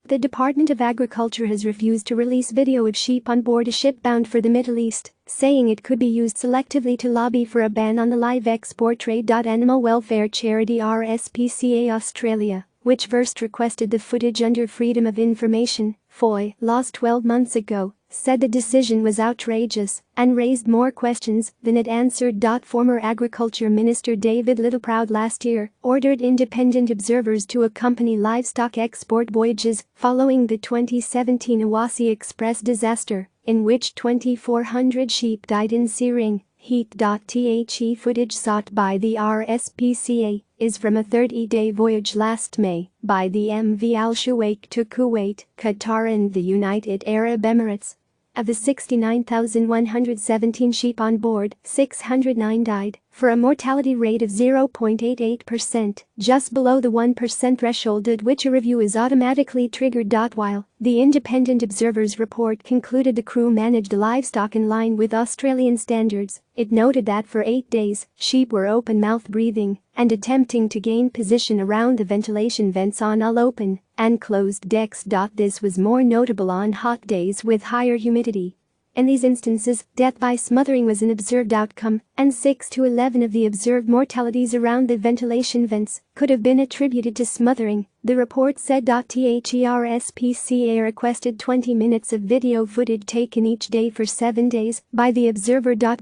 The Department of Agriculture has refused to release video of sheep on board a ship bound for the Middle East, saying it could be used selectively to lobby for a ban on the live export trade. Animal welfare charity RSPCA Australia, which first requested the footage under Freedom of Information (FOI) laws 12 months ago, said the decision was outrageous and raised more questions than it answered. Former Agriculture Minister David Littleproud last year ordered independent observers to accompany livestock export voyages following the 2017 Awasi Express disaster, in which 2,400 sheep died in searing heat. The footage sought by the RSPCA is from a 30-day voyage last May by the MV Al Shuwaik to Kuwait, Qatar and the United Arab Emirates. Of the 69,117 sheep on board, 609 died, for a mortality rate of 0.88%, just below the 1% threshold at which a review is automatically triggered. While the independent observer's report concluded the crew managed the livestock in line with Australian standards, it noted that for 8 days, sheep were open-mouth breathing and attempting to gain position around the ventilation vents on all open and closed decks. This was more notable on hot days with higher humidity. In these instances, death by smothering was an observed outcome, and 6 to 11 of the observed mortalities around the ventilation vents could have been attributed to smothering, the report said. THERSPCA requested 20 minutes of video footage taken each day for 7 days by the observer. But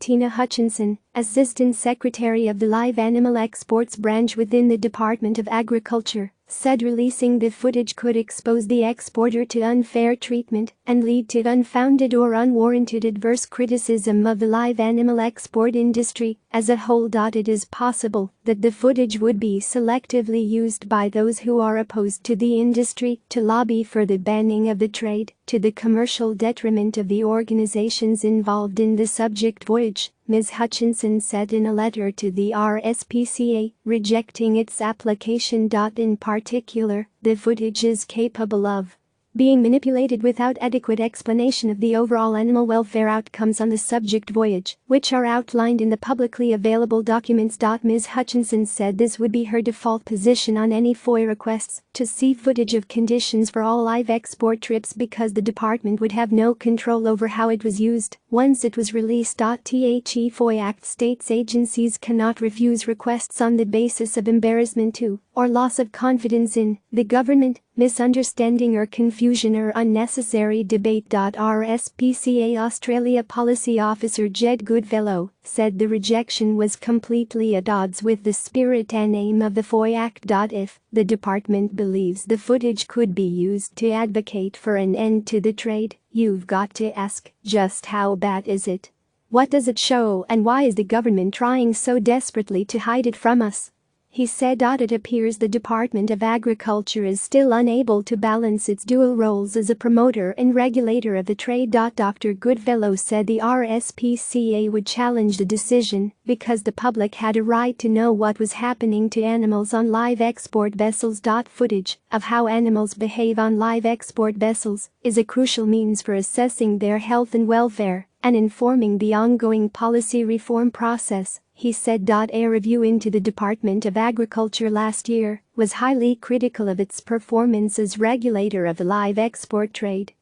Tina Hutchinson, Assistant Secretary of the Live Animal Exports Branch within the Department of Agriculture, said releasing the footage could expose the exporter to unfair treatment and lead to unfounded or unwarranted adverse criticism of the live animal export industry as a whole. It is possible that the footage would be selectively used by those who are opposed to the industry to lobby for the banning of the trade, to the commercial detriment of the organizations involved in the subject voyage, Ms. Hutchinson said in a letter to the RSPCA, rejecting its application. In particular, the footage is capable of being manipulated without adequate explanation of the overall animal welfare outcomes on the subject voyage, which are outlined in the publicly available documents. Ms. Hutchinson said this would be her default position on any FOI requests to see footage of conditions for all live export trips because the department would have no control over how it was used once it was released. The FOI Act states agencies cannot refuse requests on the basis of embarrassment to or loss of confidence in the government, misunderstanding or confusion or unnecessary debate. RSPCA Australia Policy Officer Jed Goodfellow said the rejection was completely at odds with the spirit and aim of the FOI Act. If the department believes the footage could be used to advocate for an end to the trade, you've got to ask, just how bad is it? What does it show and why is the government trying so desperately to hide it from us? He said. It appears the Department of Agriculture is still unable to balance its dual roles as a promoter and regulator of the trade. Dr. Goodfellow said the RSPCA would challenge the decision because the public had a right to know what was happening to animals on live export vessels. Footage of how animals behave on live export vessels is a crucial means for assessing their health and welfare and informing the ongoing policy reform process, he said. A review into the Department of Agriculture last year was highly critical of its performance as regulator of the live export trade.